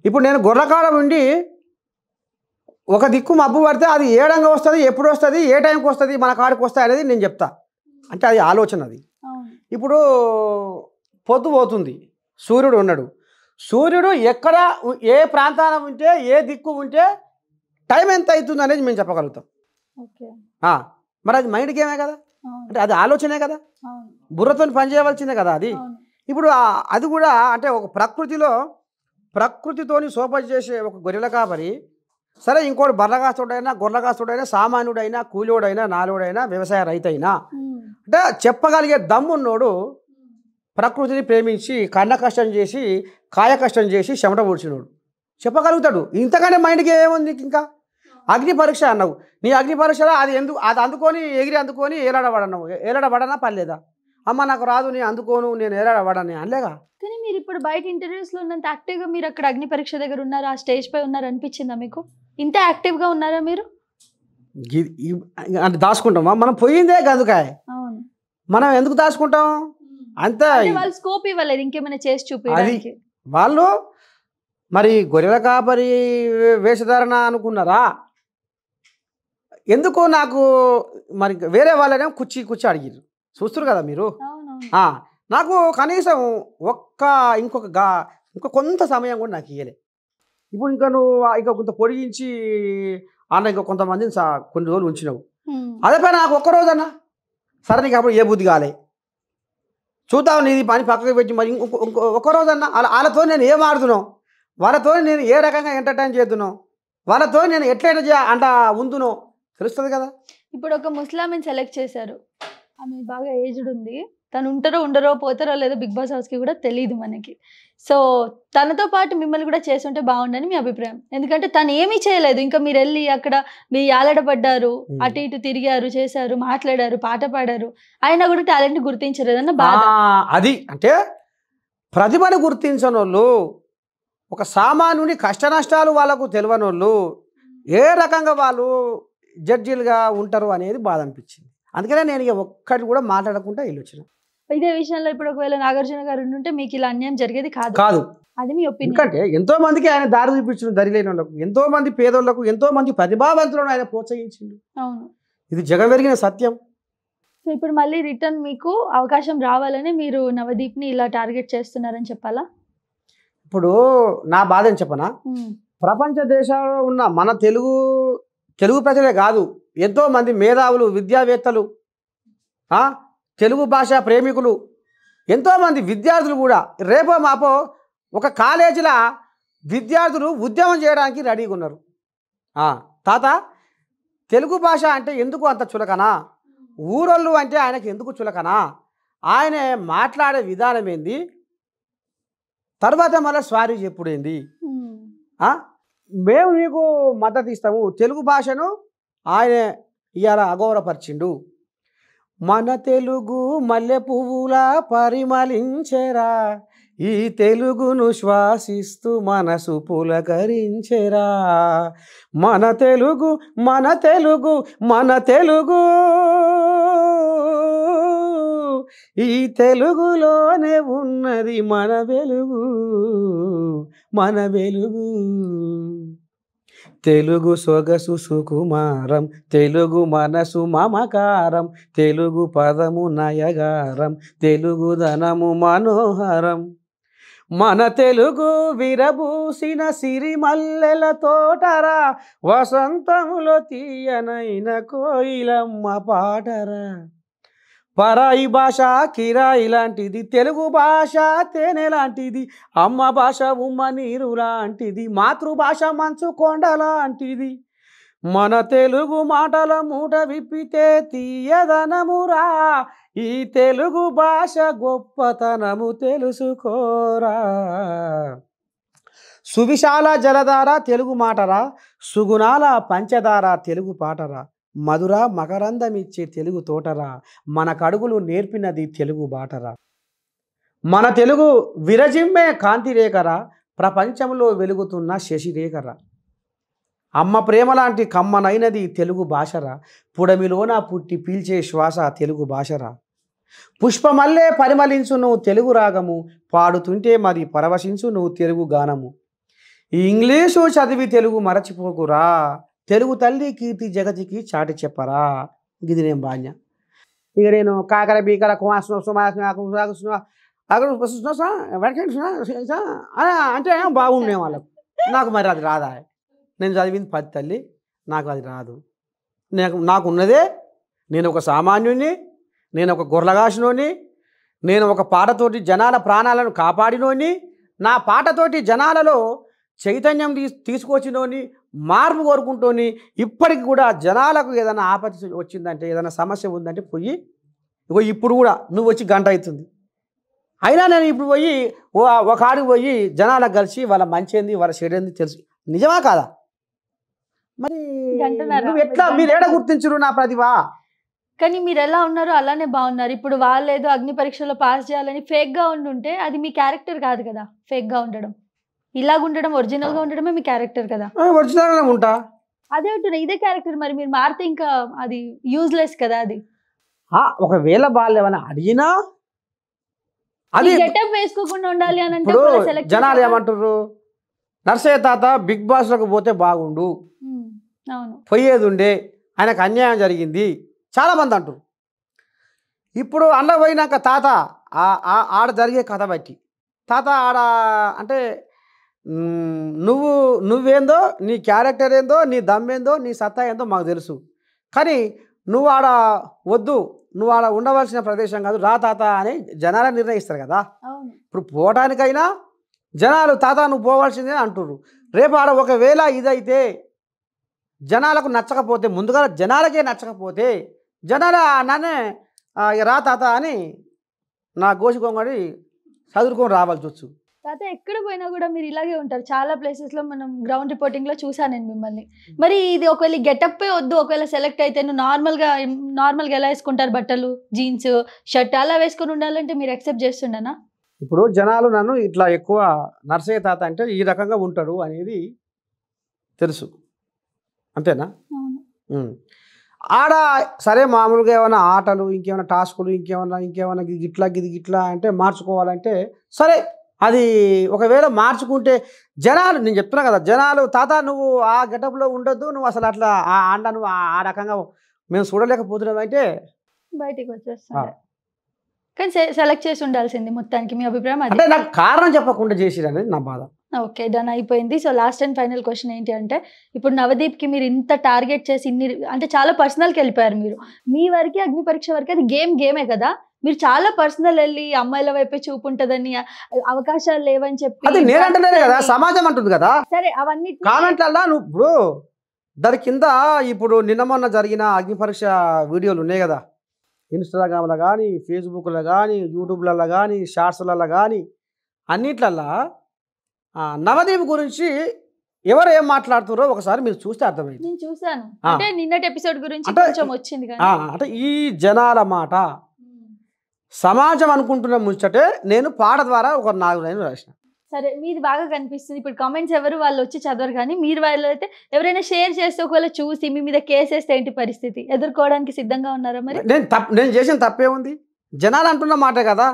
ఇప్పుడు నేను గొర్రెకాడ ఉండి ఒక దిక్కు మబ్బు పడితే అది ఏడంగా వస్తుంది, ఎప్పుడు వస్తుంది, ఏ టైంకి వస్తుంది, మన కాడికి వస్తుంది అనేది నేను చెప్తా. అంటే అది ఆలోచన. అది ఇప్పుడు పొద్దు పోతుంది, సూర్యుడు ఉన్నాడు, సూర్యుడు ఎక్కడ ఏ ప్రాంతాన ఉంటే ఏ దిక్కు ఉంటే టైం ఎంత అవుతుంది అనేది మేము చెప్పగలుగుతాం. మరి అది మైండ్ గేమే కదా, అంటే అది ఆలోచనే కదా, బుర్రతో పనిచేయవలసిందే కదా అది. ఇప్పుడు అది కూడా అంటే ఒక ప్రకృతితోని సోపతి చేసే ఒక గొర్రెల కాపరి, సరే ఇంకోటి బర్రగాస్తుడైనా గొర్రెగాస్తుడైనా సామాన్యుడైనా కూలిోడైనా నాలుగుడైనా వ్యవసాయ రైతు అయినా అంటే చెప్పగలిగే దమ్మున్నోడు ప్రకృతిని ప్రేమించి కన్న కష్టం చేసి కాయ కష్టం చేసి చెమట పూడ్చినోడు చెప్పగలుగుతాడు. ఇంతకంటే మైండ్కి ఏముంది? ఇంకా అగ్ని పరీక్ష అన్నావు, నీ అగ్ని పరీక్షలో అది అందుకొని ఎగిరి అందుకొని ఏలాడబడన్నావు, ఏలాడబడనా పర్లేదా? అమ్మ నాకు రాదు, నేను అందుకోను, నేను ఏలాడబడని అనలేగా. కానీ మీరు ఇప్పుడు బయట ఇంటర్వ్యూస్లో ఉన్నంత యాక్టివ్గా మీరు అక్కడ అగ్ని పరీక్ష దగ్గర ఉన్నారు, ఆ స్టేజ్ పై ఉన్నారు అనిపించిందా మీకు? ఇంత యాక్టివ్గా ఉన్నారా మీరు? అంటే దాచుకుంటామా? మనం పోయిందే గదుకాయ, అవును, మనం ఎందుకు దాచుకుంటాం? అంతే, వాళ్ళు స్కోప్ ఇవ్వలేదు ఇంకేమైనా చేసి చూపించడానికి. వాళ్ళు మరి గొర్రెల కాపరి వేషధారణ అనుకున్నారా? ఎందుకో నాకు మరి వేరే వాళ్ళనే కుర్చీ అడిగారు, చూస్తారు కదా మీరు. నాకు కనీసం ఇంకొక కొంత సమయం కూడా నాకు ఇవ్వలే. ఇప్పుడు ఇంకా నువ్వు కొంత పొడిగించి అన్న ఇంకా కొంతమందిని కొన్ని రోజులు ఉంచినావు, అదే పని నాకు ఒక్కరోజన్నా సరే నీకు అప్పుడు ఏ బుద్ధి కాలే, చూద్దాం నీది పని పక్కకు పెట్టి మరి ఒక్కరోజన్నా వాళ్ళతో నేను ఏం ఆడుతున్నావు, వాళ్ళతో నేను ఏ రకంగా ఎంటర్టైన్ చేస్తున్నావు, వాళ్ళతో నేను ఎట్లయినా అంట ఉందునో తెలుస్తుంది కదా. ఇప్పుడు ఒక ముస్లాంని సెలెక్ట్ చేశారు, ఆమె బాగా ఏజ్డ్ ఉంది, తను ఉంటారో ఉండరో పోతారో లేదో బిగ్ బాస్ హౌస్కి కూడా తెలియదు మనకి. సో తనతో పాటు మిమ్మల్ని కూడా చేస్తుంటే బాగుండని మీ అభిప్రాయం? ఎందుకంటే తను ఏమీ చేయలేదు, ఇంకా మీరు వెళ్ళి అక్కడ మీ ఆలడపడ్డారు, అటు ఇటు తిరిగారు, చేశారు, మాట్లాడారు, పాట పాడారు, అయినా కూడా టాలెంట్ గుర్తించలేదన్న బాధ. అది అంటే ప్రతిభను గుర్తించని వాళ్ళు, ఒక సామాన్యుని కష్ట నష్టాలు వాళ్ళకు తెలియని వాళ్ళు ఏ రకంగా వాళ్ళు జడ్జీలుగా ఉంటారు అనేది బాధ అనిపించింది. అందుకనే నేను ఇక ఒక్కటి కూడా మాట్లాడకుండా వెళ్ళొచ్చిన. ఇదే విషయంలో ఇప్పుడు ఒకవేళ నాగార్జున గారు ఉంటే మీకు ఇలా అన్యాయం జరిగేది కాదు. అది మీ ఒపీనియన్. ఎందుకంటే ఎంతో మందికి ఆయన దారి చూపించిన దరిలేని వాళ్ళకు, ఎంతో మంది పేదోళ్లకు, ఎంతో మంది ప్రతిభావంతులను ఆయన ప్రోత్సహించిండు. అవును. ఇది జగమెరిగిన సత్యం. సో ఇప్పుడు మళ్ళీ రిటర్న్ మీకు అవకాశం రావాలని మీరు నవదీప్ని ఇలా టార్గెట్ చేస్తున్నారని చెప్పాలా? ఇప్పుడు నా బాధ ఏం చెప్పనా, ప్రపంచ దేశాల్లో ఉన్న మన తెలుగు ప్రజలే కాదు, ఎంతో మంది మేధావులు, విద్యావేత్తలు, తెలుగు భాష ప్రేమికులు, ఎంతోమంది విద్యార్థులు కూడా రేపో మాపో ఒక కాలేజీలో విద్యార్థులు ఉద్యమం చేయడానికి రెడీగా ఉన్నారు. తాత తెలుగు భాష అంటే ఎందుకు అంత చులకనా, ఊరోళ్ళు అంటే ఆయనకి ఎందుకు చులకనా, ఆయన మాట్లాడే విధానం ఏంది, తర్వాత మళ్ళీ స్వారీ చెప్పుడేంది, మేము నీకు మద్దతు ఇస్తాము, తెలుగు భాషను ఆయన ఇవాళ అగౌరవపరిచిండు. మన తెలుగు మల్లె పువ్వులా పరిమళించెరా, ఈ తెలుగును శ్వాసిస్తూ మనసు పులకరించెరా, మన తెలుగు మన తెలుగు మన తెలుగు, ఈ తెలుగులోనే ఉన్నది మన వెలుగు మన వెలుగు. తెలుగు సొగసు సుకుమారం, తెలుగు మనసు మమకారం, తెలుగు పదము నయగారం, తెలుగు ధనము మనోహరం, మన తెలుగు విరబూసిన సిరిమల్లెల తోటరా, వసంతములో తీయనైన కోయిలమ్మ పాటరా. పరాయి భాష కిరాయి లాంటిది, తెలుగు భాష తేనె లాంటిది, అమ్మ భాష ఉమ్మ నీరు లాంటిది, మాతృభాష మంచు కొండ లాంటిది, మన తెలుగు మాటల మూట విప్పితే తీయదనమురా, ఈ తెలుగు భాష గొప్పతనము తెలుసుకోరా. సువిశాల జలధార తెలుగు మాటరా, సుగుణాల పంచదార తెలుగు పాటరా, మధుర మకరందమిచ్చే తెలుగు తోటరా, మన కడుగులు నేర్పినది తెలుగు బాటరా, మన తెలుగు విరజిమ్మే కాంతిరేఖరా, ప్రపంచంలో వెలుగుతున్న శశిరేఖరా, అమ్మ ప్రేమ లాంటి కమ్మనైనది తెలుగు భాషరా, పుడమిలోన పుట్టి పీల్చే శ్వాస తెలుగు భాషరా, పుష్పమల్లే పరిమళించును తెలుగు రాగము, పాడుతుంటే మరి పరవశించును తెలుగు గానము, ఈ ఇంగ్లీషు చదివి తెలుగు మరచిపోకురా, తెలుగు తల్లి కీర్తి జగతికి చాటి చెప్పరా. ఇది నేను బాధ్య. ఇక నేను కాకర బీకర అంటే బాగుండే వాళ్ళకు, నాకు మరి అది రాదా, నేను చదివింది 10 తల్లి, నాకు అది రాదు. నాకున్నదే, నేను ఒక సామాన్యుని, నేను ఒక గొర్రెగాసినోని, నేను ఒక పాటతోటి జనాల ప్రాణాలను కాపాడినోని, నా పాటతోటి జనాలలో చైతన్యం తీసుకొచ్చినోని, మార్పు కోరుకుంటోని, ఇప్పటికి కూడా జనాలకు ఏదైనా ఆపత్తి వచ్చిందంటే, ఏదైనా సమస్య ఉందంటే పోయి ఇగో ఇప్పుడు కూడా నువ్వు వచ్చి గంట అవుతుంది, అయినా నేను ఇప్పుడు పోయి ఒక ఆడికి పోయి జనాలకు కలిసి వాళ్ళ మంచి ఏంది వాళ్ళ చెడు ఏంది తెలుసు. నిజమా కాదా? మరి నువ్వు ఎట్లా, మీరు ఏడ గుర్తించరు నా ప్రతిభ? కానీ మీరు ఎలా ఉన్నారో అలానే బాగున్నారు. ఇప్పుడు వాళ్ళు ఏదో అగ్ని పరీక్షలో పాస్ చేయాలని ఫేక్గా ఉండుంటే అది మీ క్యారెక్టర్ కాదు కదా. ఫేక్గా ఉండడం, ఇలాగ ఉండడం, ఒరిజినల్గా ఉండడమే మీ క్యారెక్టర్ కదా. ఒరిజినల్గా ఉంటా, అదే ఉంటుంది, ఇదే క్యారెక్టర్. మరి మీరు మారితే ఇంకా అది యూజ్లెస్ కదా. అది ఒకవేళ వాళ్ళు ఏమైనా అడిగినా అది గెటప్ వేసుకోకుండా ఉండాలి అని అంటే జనాలు ఏమంటారు, నర్సయ్య తాత బిగ్ బాస్లోకి పోతే బాగుండు, అవును పోయేది ఉండే, ఆయనకు అన్యాయం జరిగింది చాలామంది అంటారు. ఇప్పుడు అందులో పోయినాక తాత ఆడ జరిగే కథ బట్టి, తాత ఆడ అంటే నువ్వేందో, నీ క్యారెక్టర్ ఏందో, నీ దమ్మేందో, నీ సత్తా ఏందో మాకు తెలుసు, కానీ నువ్వు ఆడ వద్దు, నువ్వు ఆడ ఉండవలసిన ప్రదేశం కాదు, రా తాత అని జనాలు నిర్ణయిస్తారు కదా. ఇప్పుడు పోవటానికైనా జనాలు తాత నువ్వు పోవాల్సిందే అంటుర్రు. రేపు ఆడ ఒకవేళ ఇదైతే జనాలకు నచ్చకపోతే, ముందుగా జనాలకే నచ్చకపోతే, జనాలు నన్నే రా తాత అని నా గోషికొంగడి చదువుకొని రావాల్సి వచ్చు. తాత ఎక్కడ పోయినా కూడా మీరు ఇలాగే ఉంటారు. చాలా ప్లేసెస్లో మనం గ్రౌండ్ రిపోర్టింగ్లో చూసాను నేను మిమ్మల్ని. మరి ఇది ఒకవేళ గెటప్పే వద్దు, ఒకవేళ సెలెక్ట్ అయితే నువ్వు నార్మల్గా ఎలా వేసుకుంటారు, బట్టలు జీన్స్ షర్ట్ అలా వేసుకొని ఉండాలంటే మీరు యాక్సెప్ట్ చేస్తుండనా? ఇప్పుడు జనాలు నన్ను ఇట్లా ఎక్కువ నర్సయ్య తాత అంటే ఈ రకంగా ఉంటాడు అనేది తెలుసు, అంతేనా? ఆడ సరే మామూలుగా ఏమైనా ఆటలు, ఇంకేమైనా టాస్కులు, ఇంకేమైనా గిట్లా గిట్లా అంటే మార్చుకోవాలంటే సరే అది ఒకవేళ మార్చుకుంటే జనాలు, నేను చెప్తున్నా కదా, జనాలు తాత నువ్వు ఆ గెటప్లో ఉండొద్దు, నువ్వు అసలు అట్లా ఆ అండ నువ్వు ఆ రకంగా మేము చూడలేకపోతున్నాం అంటే బయటికి వచ్చేస్తుంది. కానీ సెలెక్ట్ చేసి ఉండాల్సింది మొత్తానికి. మీ అభిప్రాయం అది? అంటే నాకు కారణం చెప్పకుండా చేసిరనేది నా బాధ. ఓకే, డన్ అయిపోయింది. So last and final question ఏంటి అంటే, ఇప్పుడు నవదీప్కి మీరు ఇంత టార్గెట్ చేసి ఇన్ని అంటే చాలా పర్సనల్కి వెళ్ళిపోయారు మీరు. మీ వరకు అగ్ని పరీక్ష వరకు అది గేమే కదా, మీరు చాలా పర్సనల్ వెళ్ళి అమ్మాయిల వైపే చూపు ఉంటదని, అవకాశాలు లేవని చెప్పి. అది నేనంటలేదు కదా, సమాజం అంటుంది కదా. సరే అవన్నీ కామెంట్లల్లా నువ్వు ఇప్పుడు దాని కింద ఇప్పుడు నిన్న మొన్న జరిగిన అగ్ని పరీక్ష వీడియోలు ఉన్నాయి కదా, ఇన్స్టాగ్రామ్లో కానీ, ఫేస్బుక్లో కానీ, యూట్యూబ్లలో కానీ, షార్ట్స్లలో కానీ, అన్నిట్లల్లా నవదీప్ గురించి ఎవరు ఏం మాట్లాడుతారో ఒకసారి మీరు చూస్తే అర్థమైంది. నేను చూసాను, అంటే నిన్నటి ఎపిసోడ్ గురించి కొంచెం వచ్చింది కానీ అంటే ఈ జనాల మాట సమాజం అనుకుంటున్న ముచ్చటే నేను పాట ద్వారా ఒక 4 లైన్లు రాసిన. సరే, మీది బాగా కనిపిస్తుంది. ఇప్పుడు కామెంట్స్ ఎవరు వాళ్ళు వచ్చి చదవరు, కానీ మీరు వాళ్ళు అయితే ఎవరైనా షేర్ చేస్తే ఒకవేళ చూసి మీ మీద కేసేస్తే ఏంటి పరిస్థితి? ఎదుర్కోవడానికి సిద్ధంగా ఉన్నారా మరి? నేను చేసిన తప్పే ఉంది? జనాలు అంటున్న మాటే కదా,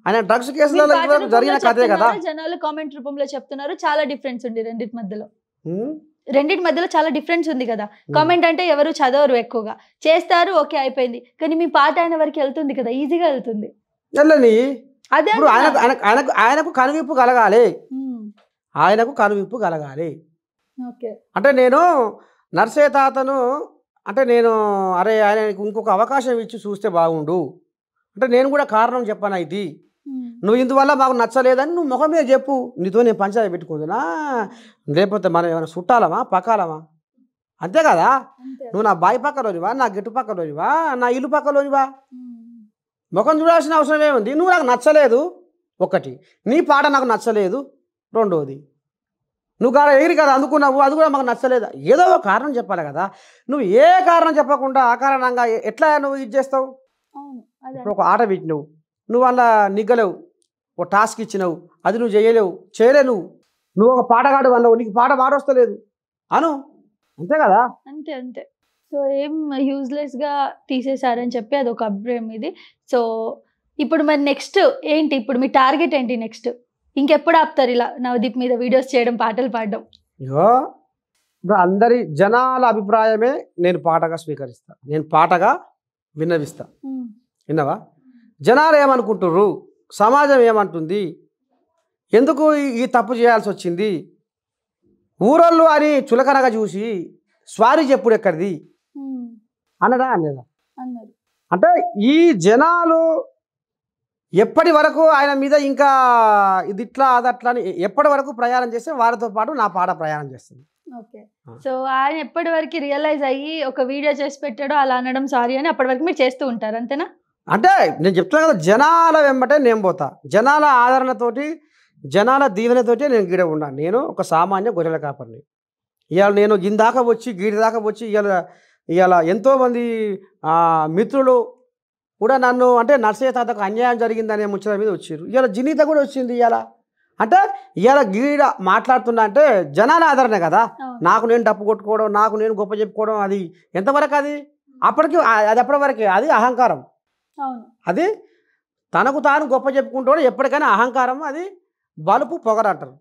ఆయన డ్రగ్స్ కేసులలో జరిగిన కథే కదా. జనాలు కామెంట్ రూపంలో చెప్తున్నారు, చాలా డిఫరెన్స్ ఉంది రెండింటి మధ్యలో చాలా డిఫరెన్స్ ఉంది కదా. కామెంట్ అంటే ఎవరు చదవరు, ఎక్కువగా చేస్తారు, ఓకే అయిపోయింది. కానీ మీ పాట ఆయన వరకు వెళ్తుంది కదా, ఈజీగా వెళ్తుంది. అదే ఆయనకు కనువిప్పు కలగాలి, ఆయనకు కనువిప్పు కలగాలి. అంటే నేను నర్సే తాతను అంటే నేను అరే ఆయనకు ఇంకొక అవకాశం ఇచ్చి చూస్తే బాగుండు అంటే నేను కూడా కారణం చెప్పాను. అయితే నువ్వు ఇందువల్ల మాకు నచ్చలేదని నువ్వు ముఖం మీద చెప్పు, నీతో నేను పంచాయతీ పెట్టుకుంటున్నా, లేకపోతే మనం ఏమైనా చుట్టాలమా పక్కాలమా, అంతే కదా. నువ్వు నా బాయి పక్కలోనివా, నా గెట్టు పక్కలోనివా, నా ఇల్లు పక్కలోనివా, ముఖం చూడాల్సిన అవసరం ఏముంది? నువ్వు నాకు నచ్చలేదు ఒకటి, నీ పాట నాకు నచ్చలేదు రెండోది, నువ్వు కాడ ఎగిరి కదా అందుకున్నావు, అది కూడా మాకు నచ్చలేదు. ఏదో ఒక కారణం చెప్పాలి కదా. నువ్వు ఏ కారణం చెప్పకుండా ఆ కారణంగా ఎట్లా నువ్వు ఇది చేస్తావు? ఇప్పుడు ఒక ఆట పెట్టినవు, నువ్వు అలా నిగ్గలేవు, ఒక టాస్క్ ఇచ్చినావు, అది నువ్వు చేయలేవు, నువ్వు ఒక పాటగాడు అన్నావు, నీకు పాట మాడొస్తలేదు అను, అంతే కదా. అంతే. సో ఏం యూజ్లెస్గా తీసేశారని చెప్పి అది ఒక అభిప్రాయం ఇది. సో ఇప్పుడు మరి నెక్స్ట్ ఏంటి? ఇప్పుడు మీ టార్గెట్ ఏంటి నెక్స్ట్? ఇంకెప్పుడు ఆపుతారు ఇలా నవదీప్ మీద వీడియోస్ చేయడం, పాటలు పాడడం? ఇగో ఇప్పుడు అందరి జనాల అభిప్రాయమే నేను పాటగా స్వీకరిస్తా, నేను పాటగా విన్నవిస్తా. విన్నావా? జనాలు ఏమనుకుంటుర్రు, సమాజం ఏమంటుంది, ఎందుకు ఈ తప్పు చేయాల్సి వచ్చింది, ఊరోళ్ళు అని చులకనగా చూసి స్వారీ చెప్పుడు ఎక్కడిది అన్నదా అనేదా? అంటే ఈ జనాలు ఎప్పటి వరకు ఆయన మీద ఇంకా ఇది ఇట్లా అదట్లా అని ఎప్పటి వరకు ప్రయాణం చేస్తే వారితో పాటు నా పాట ప్రయాణం చేస్తుంది. ఓకే, సో ఆయన ఎప్పటి వరకు రియలైజ్ అయ్యి ఒక వీడియో చేసి పెట్టాడో అలా అనడం సారీ అని అప్పటి వరకు మీరు చేస్తూ ఉంటారు, అంతేనా? అంటే నేను చెప్తున్నా కదా, జనాల వెంబటే నేను పోతా, జనాల ఆదరణతోటి జనాల దీవెనతోటి నేను గీడ ఉన్నాను. నేను ఒక సామాన్య గొర్రెల కాపరిని. ఇవాళ నేను ఇందాక వచ్చి గీడి దాకా వచ్చి ఇవాళ ఎంతోమంది మిత్రులు కూడా నన్ను అంటే నర్సయ్య తాతకు అన్యాయం జరిగిందనే ముచ్చట మీద వచ్చారు. ఇవాళ జినీత కూడా వచ్చింది. ఇవాళ అంటే ఇవాళ గీడ మాట్లాడుతున్నా అంటే జనాల ఆదరణ కదా. నాకు నేను డప్పు కొట్టుకోవడం, నాకు నేను గొప్ప చెప్పుకోవడం, అది ఎంతవరకు? అది అప్పటికి అది ఎప్పటి వరకే? అది అహంకారం. అది తనకు తాను గొప్ప చెప్పుకుంటాడు ఎప్పటికైనా అహంకారం, అది బలుపు పొగరంటారు.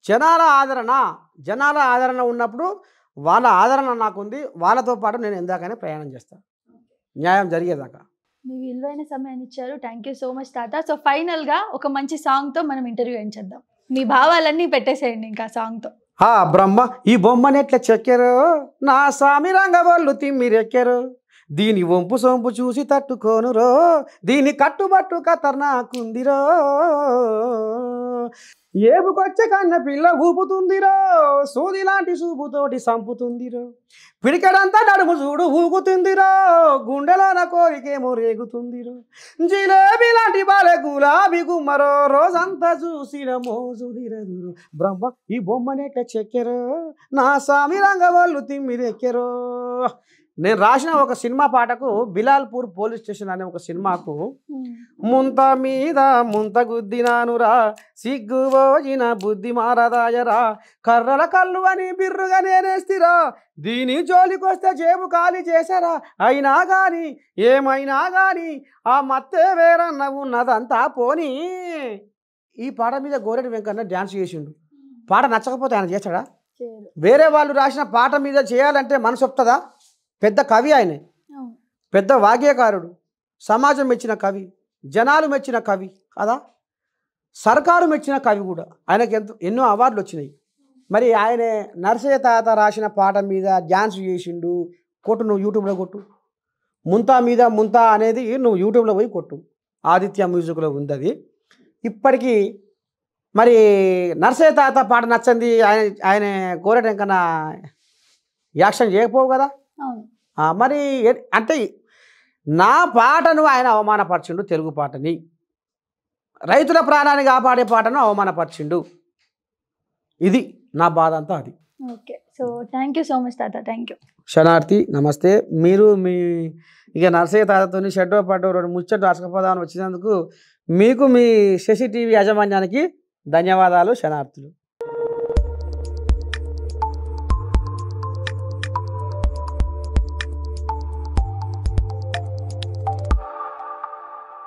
జనాల ఆదరణ ఉన్నప్పుడు వాళ్ళ ఆదరణ నాకుంది, వాళ్ళతో పాటు నేను ఎందాకైనా ప్రయాణం చేస్తాను న్యాయం జరిగేదాకా. మీ విలువైన సమయాన్ని ఇచ్చారు, థ్యాంక్ యూ సో మచ్ తాత. సో ఫైనల్గా ఒక మంచి సాంగ్తో మనం ఇంటర్వ్యూ ఏం చేద్దాం, మీ భావాలన్నీ పెట్టేసేయండి ఇంకా సాంగ్తో. బ్రహ్మ ఈ బొమ్మనెట్ల చెక్కెరో, నా సామి రంగవల్లు తిమ్మిరెక్కెరో, దీని వంపు సొంపు చూసి తట్టుకోనురో, దీని కట్టుబట్టు ఖతర్నాకుందిరో, ఏపుకొచ్చే కన్న పిల్ల ఊపుతుందిరో, సూది లాంటి చూపుతోటి సంపుతుందిరో, పిడికెడంతా నడుము చూడు ఊగుతుందిరో, గుండెలోన కోరికేమో రేగుతుందిరో, జిలేబీ లాంటి బాలే గులాబీ గుమ్మరో, రోజంతా చూసిన మోజుదిరదురో, బ్రహ్మ ఈ బొమ్మనెట్ల చెక్కెరో, నా సామి రంగవల్లు తిమ్మిరెక్కెరో. నేను రాసిన ఒక సినిమా పాటకు బిలాల్పూర్ పోలీస్ స్టేషన్ అనే ఒక సినిమాకు ముంత మీద ముంత గుద్దినానురా, సిగ్గుపోయిన బుద్ధి మారదాయరా, కర్రల కళ్ళు అని బిర్రుగా నేనేస్తిరా, దీని జోలికొస్తే జేబు ఖాళీ చేశారా, అయినా కానీ ఏమైనా కానీ ఆ మత్తే వేరన్న ఉన్నదంతా పోనీ. ఈ పాట మీద గోరెటి వెంకన్న డ్యాన్స్ చేసిండు. పాట నచ్చకపోతే ఆయన చేస్తాడా? చేయరు. వేరే వాళ్ళు రాసిన పాట మీద చేయాలంటే మనసు ఒప్పుతుందా? పెద్ద కవి ఆయనే, అవును. పెద్ద వాగ్యకారుడు, సమాజం మెచ్చిన కవి, జనాలు మెచ్చిన కవి కదా, సర్కారు మెచ్చిన కవి కూడా. ఆయనకి ఎన్నో అవార్డులు వచ్చినాయి. మరి ఆయన నర్సయ్య తాత రాసిన పాట మీద డ్యాన్స్ చేసిండు. కొట్టు, నువ్వు యూట్యూబ్లో కొట్టు. ముంతా మీద ముంతా అనేది నువ్వు యూట్యూబ్లో పోయి కొట్టు, ఆదిత్య మ్యూజిక్లో ఉంది అది. ఇప్పటికీ మరి నర్సయ్య తాత పాట నచ్చంది ఆయన గోరెటి వెంకన్న యాక్షన్ చేయకపోవు కదా. అవును. మరి అంటే నా పాటను ఆయన అవమానపరిచిండు, తెలుగు పాటని, రైతుల ప్రాణాన్ని కాపాడే పాటను అవమానపరిచిండు. ఇది నా బాధ అంతా అది. Okay, so thank you so much తాత. Thank you. శనార్థి నమస్తే. మీరు మీ ఇక నర్సయ్య తాతతో షెడ్డో పడ్డో రెండు ముచ్చట్లు రాసుకపోదామని వచ్చినందుకు మీకు మీ శశి టీవీ యాజమాన్యానికి ధన్యవాదాలు, శనార్థులు.